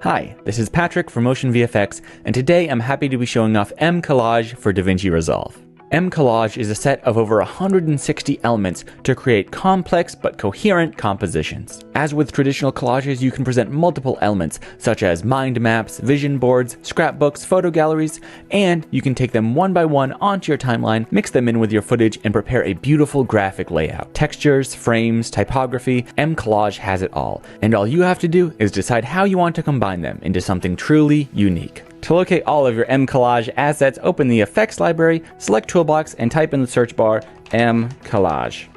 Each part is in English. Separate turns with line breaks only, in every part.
Hi, this is Patrick from Motion VFX, and today I'm happy to be showing off mCollage for DaVinci Resolve. mCollage is a set of over 160 elements to create complex but coherent compositions. As with traditional collages, you can present multiple elements such as mind maps, vision boards, scrapbooks, photo galleries, and you can take them one by one onto your timeline, mix them in with your footage, and prepare a beautiful graphic layout. Textures, frames, typography, mCollage has it all, and all you have to do is decide how you want to combine them into something truly unique. To locate all of your mCollage assets, open the Effects library, select Toolbox, and type in the search bar mCollage.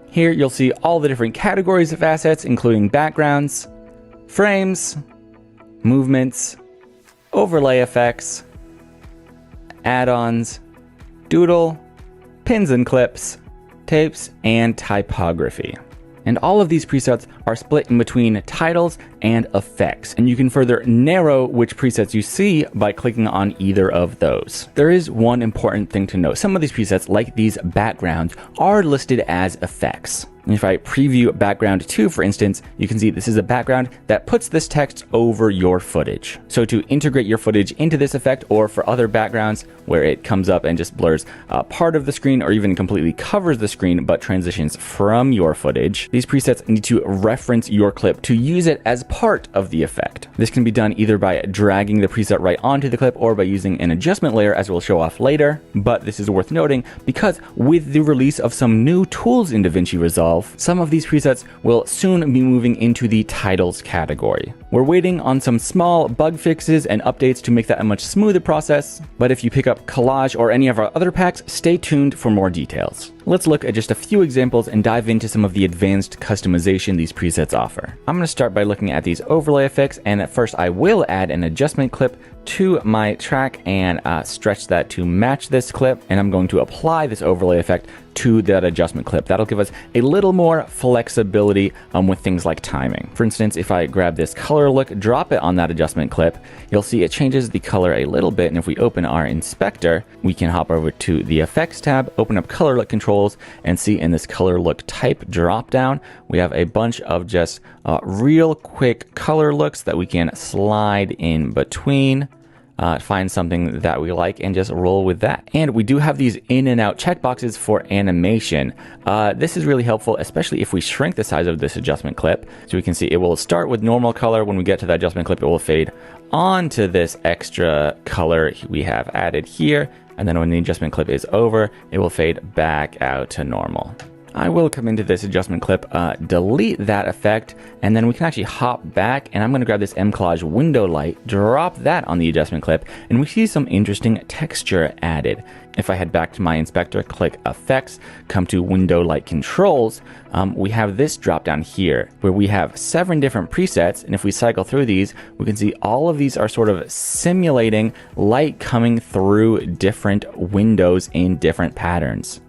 Here you'll see all the different categories of assets, including backgrounds, frames, movements, overlay effects, add-ons, doodle, pins and clips, tapes, and typography. And all of these presets are split in between titles and effects, and you can further narrow which presets you see by clicking on either of those. There is one important thing to note. Some of these presets, like these backgrounds, are listed as effects. And if I preview background 2, for instance, you can see this is a background that puts this text over your footage. So to integrate your footage into this effect, or for other backgrounds where it comes up and just blurs part of the screen or even completely covers the screen but transitions from your footage, these presets need to reference your clip to use it as part of the effect. This can be done either by dragging the preset right onto the clip or by using an adjustment layer, as we'll show off later. But this is worth noting because with the release of some new tools in DaVinci Resolve, some of these presets will soon be moving into the titles category. We're waiting on some small bug fixes and updates to make that a much smoother process, but if you pick up Collage or any of our other packs, stay tuned for more details. Let's look at just a few examples and dive into some of the advanced customization these presets offer. I'm going to start by looking at these overlay effects, and at first I will add an adjustment clip to my track and stretch that to match this clip, and I'm going to apply this overlay effect to that adjustment clip. That'll give us a little more flexibility with things like timing. For instance, if I grab this color look, drop it on that adjustment clip, you'll see it changes the color a little bit, and if we open our inspector, we can hop over to the effects tab, open up color look controls, and see in this color look type drop down, we have a bunch of just real quick color looks that we can slide in between. Find something that we like and just roll with that. And we do have these in and out checkboxes for animation. This is really helpful, especially if we shrink the size of this adjustment clip. So we can see it will start with normal color. When we get to the adjustment clip, it will fade onto this extra color we have added here. And then when the adjustment clip is over, it will fade back out to normal. I will come into this adjustment clip, delete that effect, and then we can actually hop back, and I'm going to grab this mCollage window light, drop that on the adjustment clip, and we see some interesting texture added. If I head back to my inspector, click Effects, come to Window Light Controls, we have this drop down here where we have 7 different presets, and if we cycle through these, we can see all of these are sort of simulating light coming through different windows in different patterns.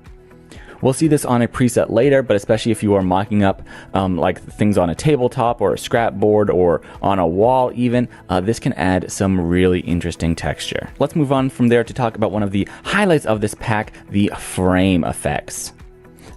We'll see this on a preset later, but especially if you are mocking up like things on a tabletop or a scrapboard or on a wall even, this can add some really interesting texture. Let's move on from there to talk about one of the highlights of this pack, the frame effects.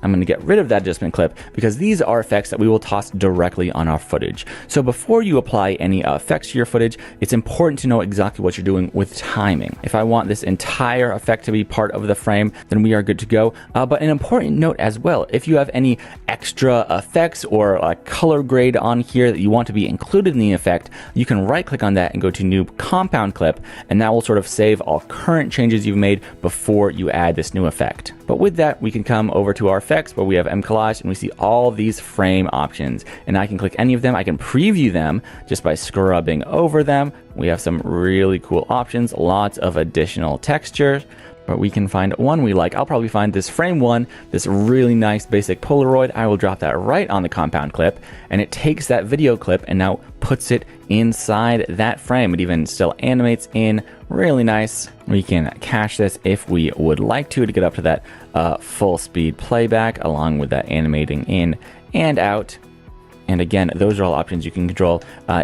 I'm going to get rid of that adjustment clip because these are effects that we will toss directly on our footage. So before you apply any effects to your footage, it's important to know exactly what you're doing with timing. If I want this entire effect to be part of the frame, then we are good to go. But an important note as well, if you have any extra effects or a color grade on here that you want to be included in the effect, you can right click on that and go to New Compound Clip, and that will sort of save all current changes you've made before you add this new effect. But with that, we can come over to our effects where we have mCollage, and we see all these frame options, and I can click any of them. I can preview them just by scrubbing over them. We have some really cool options, lots of additional texture, but we can find one we like. I'll probably find this frame 1, this really nice basic Polaroid. I will drop that right on the compound clip, and it takes that video clip and now puts it inside that frame. It even still animates in really nice. We can cache this if we would like to get up to that full speed playback, along with that animating in and out. And again, those are all options you can control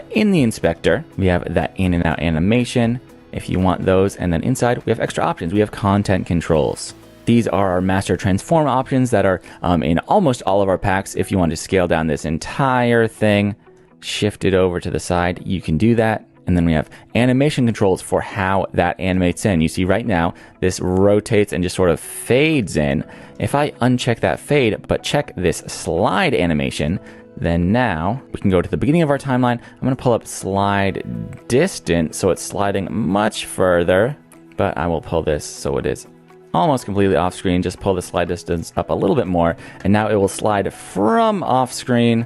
in the inspector. We have that in and out animation if you want those, and then inside we have extra options. We have content controls. These are our master transform options that are in almost all of our packs. If you want to scale down this entire thing, shift it over to the side, you can do that. And then we have animation controls for how that animates in. You see right now, this rotates and just sort of fades in. If I uncheck that fade, but check this slide animation, then now we can go to the beginning of our timeline. I'm going to pull up slide distance, so it's sliding much further, but I will pull this so it is almost completely off screen. Just pull the slide distance up a little bit more, and now it will slide from off screen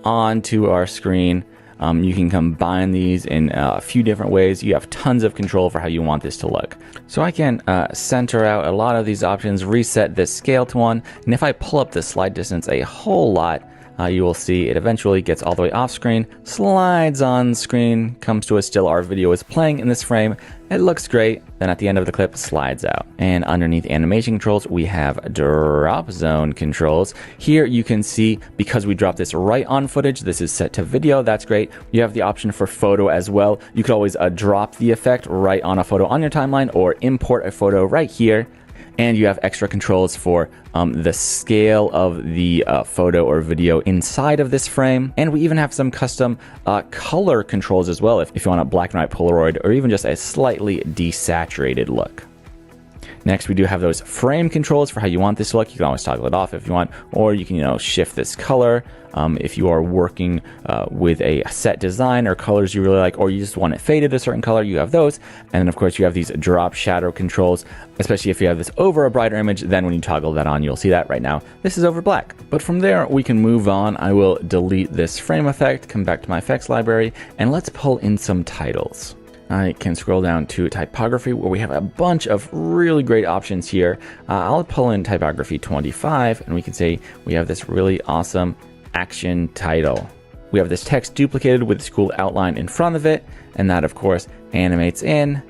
onto our screen. You can combine these in a few different ways. You have tons of control for how you want this to look. So I can center out a lot of these options, reset this scale to 1, and if I pull up the slide distance a whole lot, you will see it eventually gets all the way off screen, slides on screen, comes to a still. Our video is playing in this frame. It looks great. Then at the end of the clip, slides out. And underneath animation controls, we have drop zone controls. Here you can see, because we dropped this right on footage, this is set to video. That's great. You have the option for photo as well. You could always drop the effect right on a photo on your timeline or import a photo right here. And you have extra controls for the scale of the photo or video inside of this frame. And we even have some custom color controls as well, if you want a black and white Polaroid or even just a slightly desaturated look. Next, we do have those frame controls for how you want this to look. You can always toggle it off if you want, or you can, shift this color. If you are working with a set design or colors you really like, or you just want it faded a certain color, you have those. And then of course you have these drop shadow controls, especially if you have this over a brighter image. Then when you toggle that on, you'll see that right now this is over black. But from there we can move on. I will delete this frame effect, come back to my effects library, and let's pull in some titles. I can scroll down to typography, where we have a bunch of really great options here. I'll pull in typography 25, and we can say we have this really awesome action title. We have this text duplicated with this cool outline in front of it, and that of course animates in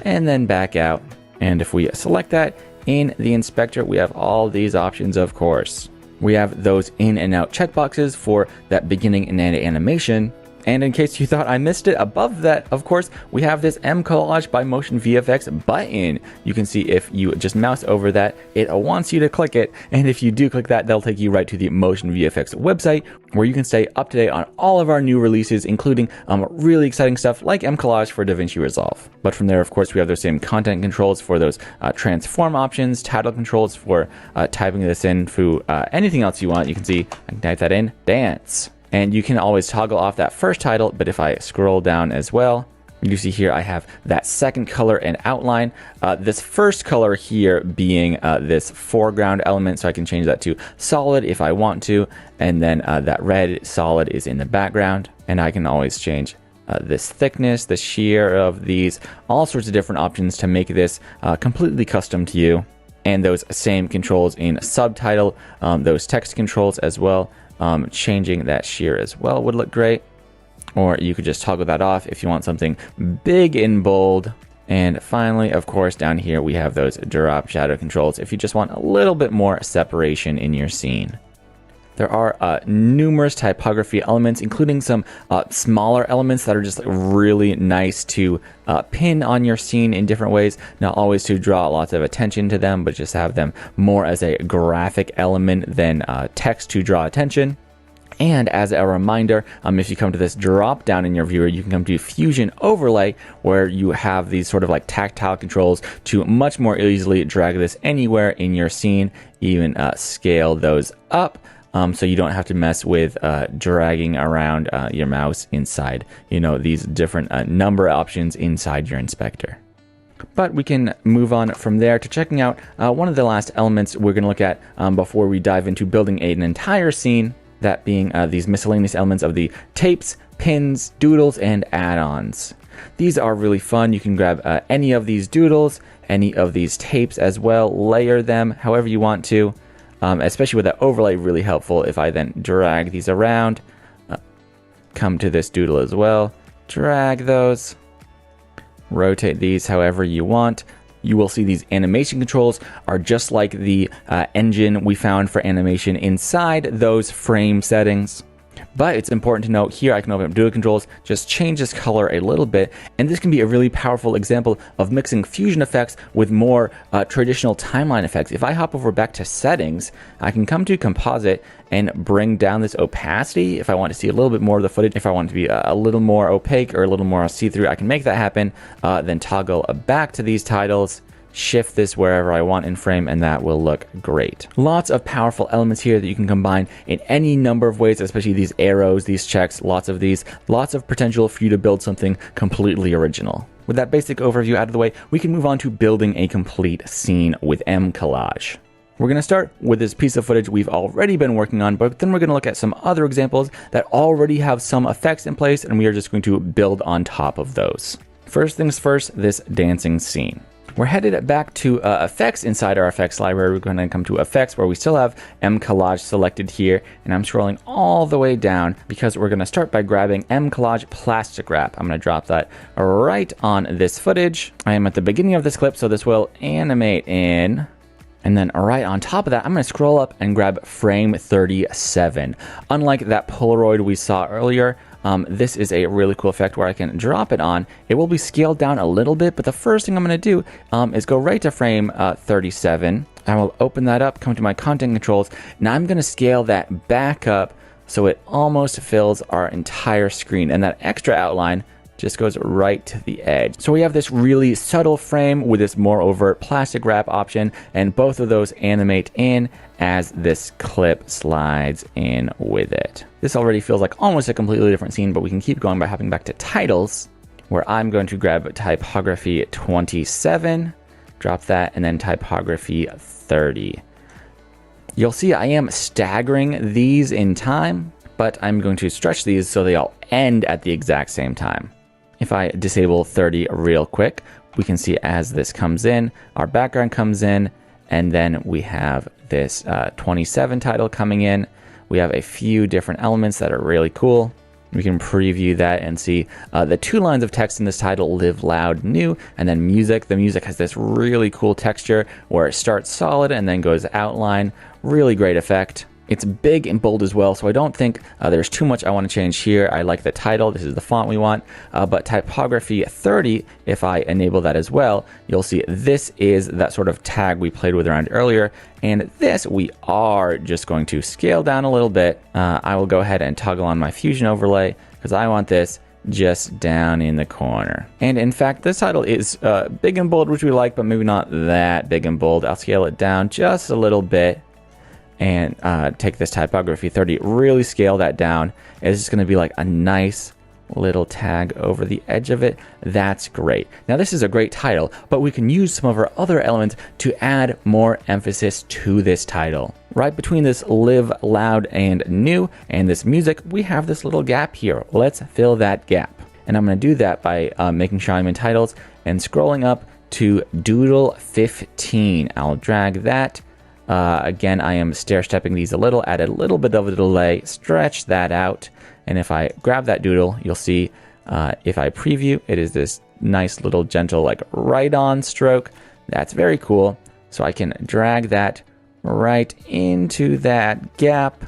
and then back out. And if we select that in the inspector, we have all these options. Of course, we have those in and out checkboxes for that beginning and end animation. And in case you thought I missed it, above that, of course, we have this mCollage by Motion VFX button. You can see if you just mouse over that, it wants you to click it. And if you do click that, that'll take you right to the Motion VFX website, where you can stay up to date on all of our new releases, including really exciting stuff like mCollage for DaVinci Resolve. But from there, of course, we have those same content controls for those transform options, title controls for typing this in through anything else you want. You can see I can type that in, dance. And you can always toggle off that first title, but if I scroll down as well, you see here I have that second color and outline. This first color here being this foreground element, so I can change that to solid if I want to, and then that red solid is in the background. And I can always change this thickness, the sheer of these, all sorts of different options to make this completely custom to you. And those same controls in subtitle, those text controls as well. Changing that sheer as well would look great. Or you could just toggle that off if you want something big and bold. And finally, of course, down here we have those drop shadow controls if you just want a little bit more separation in your scene. There are numerous typography elements, including some smaller elements that are just really nice to pin on your scene in different ways. Not always to draw lots of attention to them, but just have them more as a graphic element than text to draw attention. And as a reminder, if you come to this drop down in your viewer, you can come to Fusion Overlay, where you have these sort of like tactile controls to much more easily drag this anywhere in your scene, even scale those up. So you don't have to mess with dragging around your mouse inside, these different number options inside your inspector. But we can move on from there to checking out one of the last elements we're going to look at before we dive into building an entire scene, that being these miscellaneous elements of the tapes, pins, doodles, and add-ons. These are really fun. You can grab any of these doodles, any of these tapes as well, layer them however you want to. Especially with that overlay, really helpful. If I then drag these around, come to this doodle as well, drag those, rotate these however you want. You will see these animation controls are just like the engine we found for animation inside those frame settings. But it's important to note here, I can open up dual controls, just change this color a little bit, and this can be a really powerful example of mixing fusion effects with more traditional timeline effects. If I hop over back to settings, I can come to composite and bring down this opacity. If I want to see a little bit more of the footage, if I want it to be a little more opaque or a little more see-through, I can make that happen. Then toggle back to these titles, shift this wherever I want in frame, and that will look great. Lots of powerful elements here that you can combine in any number of ways, especially these arrows, these checks, lots of these, lots of potential for you to build something completely original. With that basic overview out of the way, we can move on to building a complete scene with mCollage. We're going to start with this piece of footage we've already been working on, but then we're going to look at some other examples that already have some effects in place, and we are just going to build on top of those. First things first, this dancing scene. We're headed back to effects inside our effects library. We're going to come to effects where we still have mCollage selected here, and I'm scrolling all the way down because we're going to start by grabbing mCollage plastic wrap. I'm going to drop that right on this footage. I am at the beginning of this clip, so this will animate in. And then right on top of that, I'm going to scroll up and grab frame 37. Unlike that Polaroid we saw earlier, this is a really cool effect where I can drop it on. It will be scaled down a little bit, but the first thing I'm going to do is go right to frame 37. I will open that up, come to my content controls. Now I'm going to scale that back up so it almost fills our entire screen, and that extra outline just goes right to the edge. So we have this really subtle frame with this more overt plastic wrap option, and both of those animate in as this clip slides in with it. This already feels like almost a completely different scene, but we can keep going by hopping back to titles, where I'm going to grab typography 27, drop that, and then typography 30. You'll see I am staggering these in time, but I'm going to stretch these so they all end at the exact same time. If I disable 30 real quick, we can see as this comes in, our background comes in, and then we have this 27 title coming in. We have a few different elements that are really cool. We can preview that and see the 2 lines of text in this title, live loud, new, and then music. The music has this really cool texture where it starts solid and then goes outline. Really great effect. It's big and bold as well, so I don't think there's too much I want to change here. I like the title. This is the font we want. But typography 30, if I enable that as well, you'll see this is that sort of tag we played with around earlier. And this we are just going to scale down a little bit. I will go ahead and toggle on my Fusion overlay because I want this just down in the corner. And in fact, this title is big and bold, which we like, but maybe not that big and bold. I'll scale it down just a little bit. And take this typography 30, really scale that down. It's just going to be like a nice little tag over the edge of it. That's great. Now this is a great title, but we can use some of our other elements to add more emphasis to this title. Right between this live loud and new and this music, we have this little gap here. Let's fill that gap. And I'm going to do that by making sure I'm in titles and scrolling up to Doodle 15. I'll drag that. Again, I am stair-stepping these a little, add a little bit of a delay, stretch that out, and if I grab that doodle, you'll see if I preview, it is this nice little gentle like right-on stroke. That's very cool. So I can drag that right into that gap,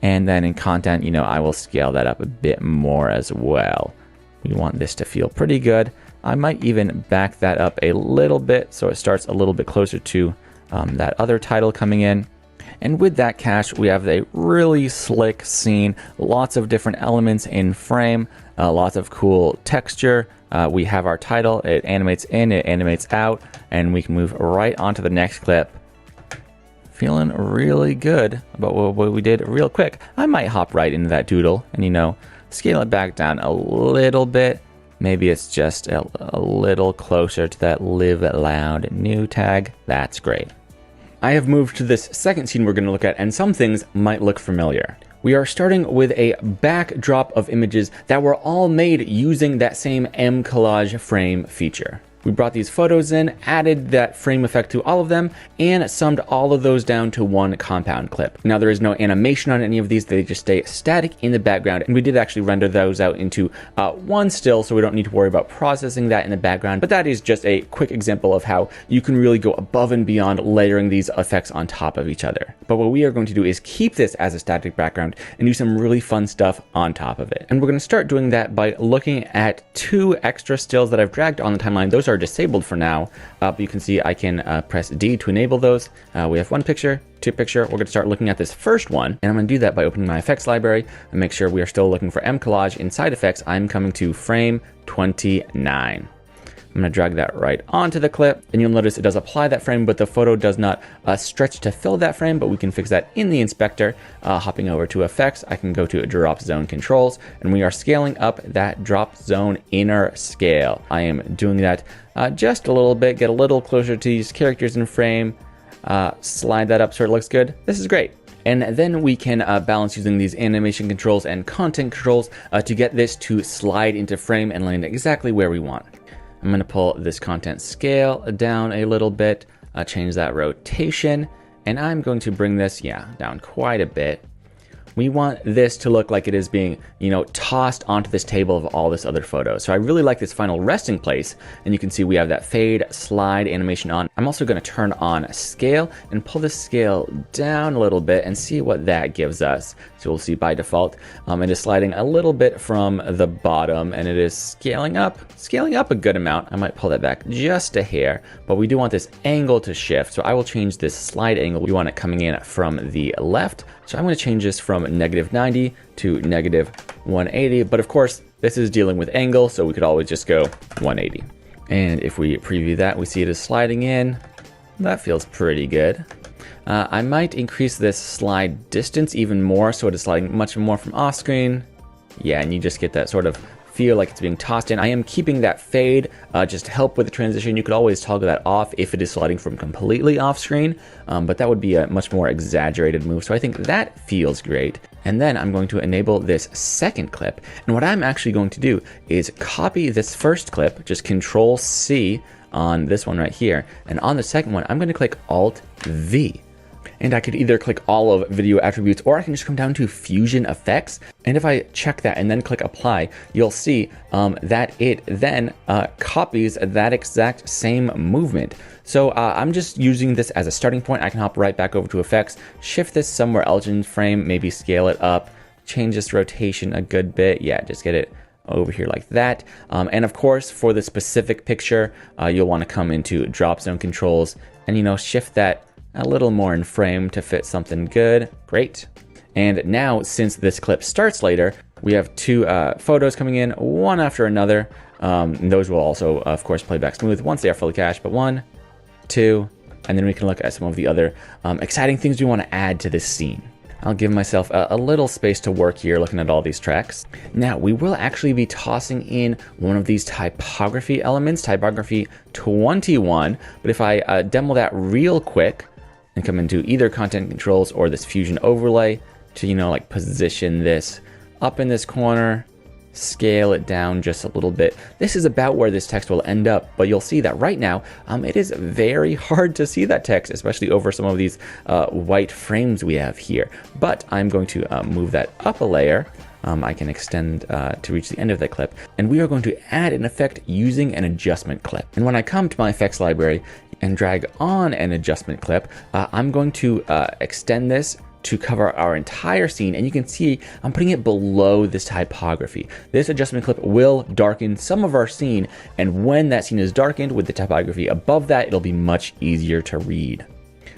and then in content, you know, I will scale that up a bit more as well. We want this to feel pretty good. I might even back that up a little bit so it starts a little bit closer to that other title coming in. And with that cache, we have a really slick scene, lots of different elements in frame, lots of cool texture. We have our title, it animates in, it animates out, and we can move right on to the next clip. Feeling really good about what we did real quick. I might hop right into that doodle and, you know, scale it back down a little bit. Maybe it's just a little closer to that live loud new tag. That's great. I have moved to this second scene we're going to look at, and some things might look familiar. We are starting with a backdrop of images that were all made using that same mCollage frame feature. We brought these photos in, added that frame effect to all of them, and summed all of those down to one compound clip. Now there is no animation on any of these, they just stay static in the background, and we did actually render those out into one still, so we don't need to worry about processing that in the background. But that is just a quick example of how you can really go above and beyond layering these effects on top of each other. But what we are going to do is keep this as a static background and do some really fun stuff on top of it. And we're going to start doing that by looking at two extra stills that I've dragged on the timeline. Those are disabled for now, but you can see I can press D to enable those. We have one picture, two picture. We're going to start looking at this first one, and I'm going to do that by opening my effects library and make sure we are still looking for mCollage. Inside effects, I'm coming to frame 29. I'm going to drag that right onto the clip, and you'll notice it does apply that frame, but the photo does not stretch to fill that frame, but we can fix that in the inspector. Hopping over to effects, I can go to drop zone controls, and we are scaling up that drop zone inner scale. I am doing that just a little bit, get a little closer to these characters in frame, slide that up so it looks good. This is great. And then we can balance using these animation controls and content controls to get this to slide into frame and land exactly where we want. I'm going to pull this content scale down a little bit, change that rotation, and I'm going to bring this, down quite a bit. We want this to look like it is being, tossed onto this table of all this other photos. So I really like this final resting place, and you can see we have that fade slide animation on. I'm also going to turn on scale and pull the scale down a little bit and see what that gives us. So we'll see by default, it is sliding a little bit from the bottom, and it is scaling up a good amount. I might pull that back just a hair, but we do want this angle to shift. So I will change this slide angle. We want it coming in from the left. So I'm going to change this from -90 to -180. But of course, this is dealing with angle, so we could always just go 180. And if we preview that, we see it is sliding in. That feels pretty good. I might increase this slide distance even more, so it is sliding much more from off screen. Yeah, and you just get that sort of feel like it's being tossed in. I am keeping that fade just to help with the transition. You could always toggle that off if it is sliding from completely off screen, but that would be a much more exaggerated move. So I think that feels great. And then I'm going to enable this second clip. And what I'm actually going to do is copy this first clip, just Control C on this one right here. And on the second one, I'm going to click Alt V. And I could either click all of video attributes, or I can just come down to fusion effects. And if I check that and then click apply, you'll see that it then copies that exact same movement. So I'm just using this as a starting point. I can hop right back over to effects, shift this somewhere else in frame, maybe scale it up, change this rotation a good bit. Yeah, just get it over here like that. And of course, for the specific picture, you'll want to come into drop zone controls and, shift that a little more in frame to fit something good. Great. And now, since this clip starts later, we have two photos coming in, one after another. And those will also, of course, play back smooth once they are fully cached. But 1, 2, and then we can look at some of the other exciting things we want to add to this scene. I'll give myself a little space to work here looking at all these tracks. Now, we will actually be tossing in one of these typography elements, typography 21. But if I demo that real quick, and come into either content controls or this fusion overlay to, position this up in this corner, scale it down just a little bit. This is about where this text will end up, but you'll see that right now, it is very hard to see that text, especially over some of these white frames we have here. But I'm going to move that up a layer. I can extend to reach the end of that clip, and we are going to add an effect using an adjustment clip. And when I come to my effects library and drag on an adjustment clip, I'm going to extend this to cover our entire scene, and you can see I'm putting it below this typography. This adjustment clip will darken some of our scene, and when that scene is darkened with the typography above that, it'll be much easier to read.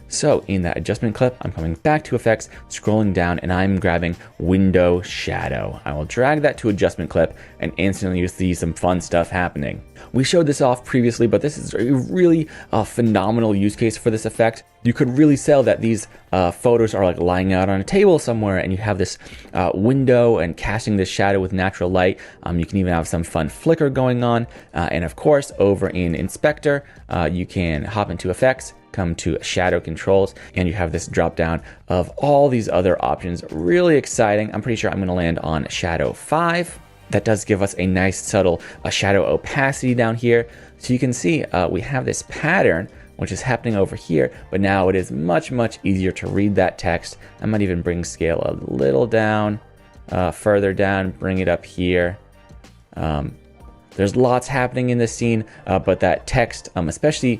So in that adjustment clip, I'm coming back to effects, scrolling down, and I'm grabbing window shadow. I will drag that to adjustment clip, and instantly you see some fun stuff happening. We showed this off previously, but this is a really phenomenal use case for this effect. You could really sell that these photos are like lying out on a table somewhere, and you have this window and casting this shadow with natural light. You can even have some fun flicker going on. And of course, over in Inspector, you can hop into effects, come to shadow controls, and you have this drop down of all these other options. Really exciting. I'm pretty sure I'm going to land on shadow 5. that does give us a nice subtle shadow opacity down here. So you can see we have this pattern which is happening over here, but now it is much easier to read that text. I might even bring scale a little down, further down, bring it up here. There's lots happening in this scene, but that text, especially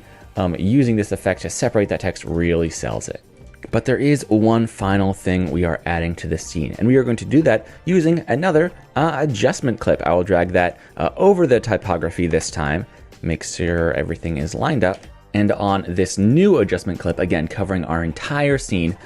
using this effect to separate that text, really sells it. But there is one final thing we are adding to this scene, and we are going to do that using another adjustment clip. I will drag that over the typography this time, make sure everything is lined up. And on this new adjustment clip, again, covering our entire scene,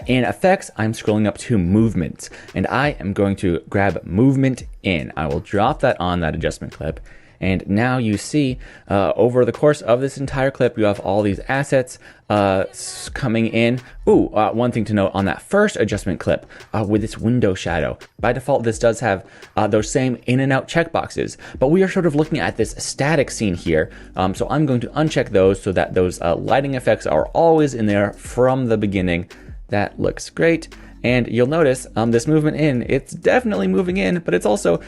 in effects, I'm scrolling up to movements, and I am going to grab movement in. I will drop that on that adjustment clip. And now you see over the course of this entire clip, you have all these assets coming in. One thing to note on that first adjustment clip with this window shadow. By default, this does have those same in and out checkboxes, but we are sort of looking at this static scene here. So I'm going to uncheck those so that those lighting effects are always in there from the beginning. That looks great. And you'll notice this movement in, it's definitely moving in, but it's also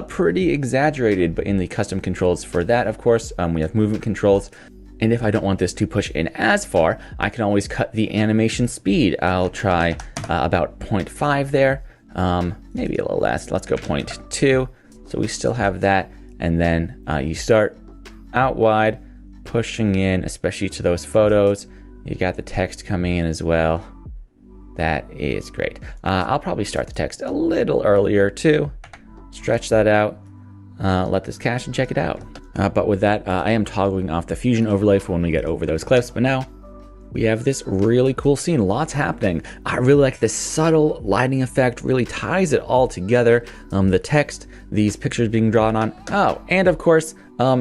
pretty exaggerated. But in the custom controls for that, of course, we have movement controls. And if I don't want this to push in as far, I can always cut the animation speed. I'll try about 0.5 there, maybe a little less. Let's go 0.2. So we still have that. And then you start out wide, pushing in, especially to those photos. You got the text coming in as well. That is great. I'll probably start the text a little earlier too. Stretch that out. Let this cache and check it out. But with that, I am toggling off the fusion overlay for when we get over those cliffs. But now we have this really cool scene. Lots happening. I really like this subtle lighting effect. Really ties it all together. The text, these pictures being drawn on. Oh, and of course,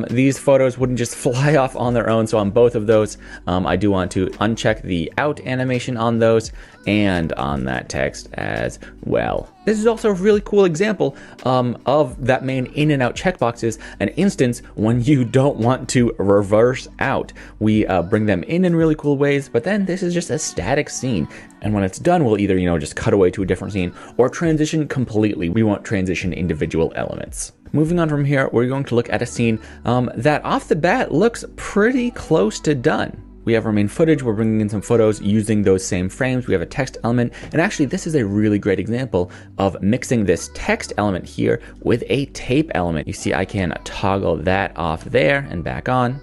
these photos wouldn't just fly off on their own. So on both of those, I do want to uncheck the out animation on those and on that text as well. This is also a really cool example of that main in and out checkboxes, an instance when you don't want to reverse out. We bring them in really cool ways, but then this is just a static scene. And when it's done, we'll either, just cut away to a different scene or transition completely. We won't transition individual elements. Moving on from here, we're going to look at a scene that off the bat looks pretty close to done. We have our main footage, we're bringing in some photos using those same frames, we have a text element, and actually this is a really great example of mixing this text element here with a tape element. You see I can toggle that off there and back on.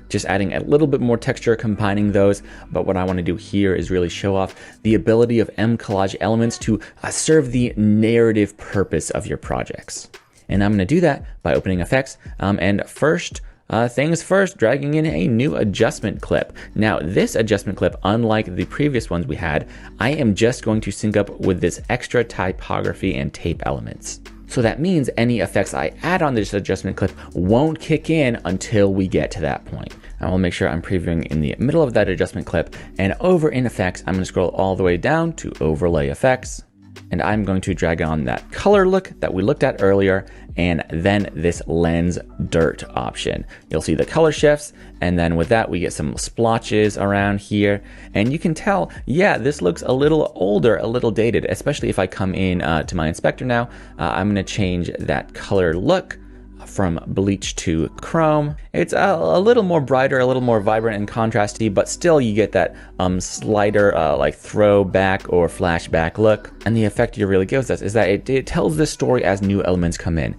Just adding a little bit more texture, combining those. But what I want to do here is really show off the ability of mCollage elements to serve the narrative purpose of your projects. And I'm going to do that by opening effects and first things first, dragging in a new adjustment clip. Now this adjustment clip, unlike the previous ones we had, I am just going to sync up with this extra typography and tape elements. So that means any effects I add on this adjustment clip won't kick in until we get to that point. I will make sure I'm previewing in the middle of that adjustment clip, and over in effects, I'm going to scroll all the way down to overlay effects. And I'm going to drag on that color look that we looked at earlier, and then this lens dirt option. You'll see the color shifts, and then with that we get some splotches around here, and you can tell, yeah, this looks a little older, a little dated, especially if I come in to my inspector now. I'm going to change that color look from bleach to chrome. It's a little more brighter, a little more vibrant and contrasty, but still you get that slider like throwback or flashback look. And the effect it really gives us is that it tells this story as new elements come in.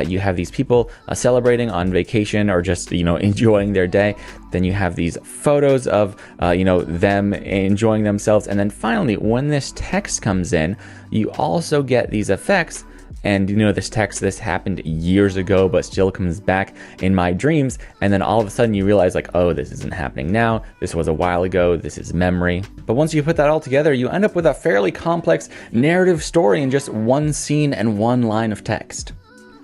You have these people celebrating on vacation or just enjoying their day. Then you have these photos of them enjoying themselves, and then finally when this text comes in, you also get these effects. And this text, this happened years ago, but still comes back in my dreams. And then all of a sudden you realize like, oh, this isn't happening now. This was a while ago. This is memory. But once you put that all together, you end up with a fairly complex narrative story in just one scene and one line of text.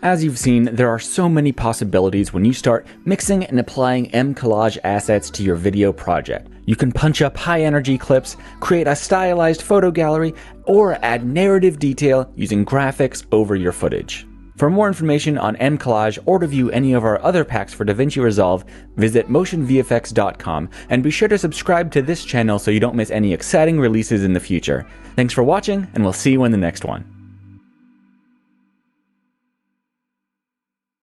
As you've seen, there are so many possibilities when you start mixing and applying mCollage assets to your video project. You can punch up high energy clips, create a stylized photo gallery, or add narrative detail using graphics over your footage. For more information on mCollage or to view any of our other packs for DaVinci Resolve, visit motionvfx.com, and be sure to subscribe to this channel so you don't miss any exciting releases in the future. Thanks for watching, and we'll see you in the next one.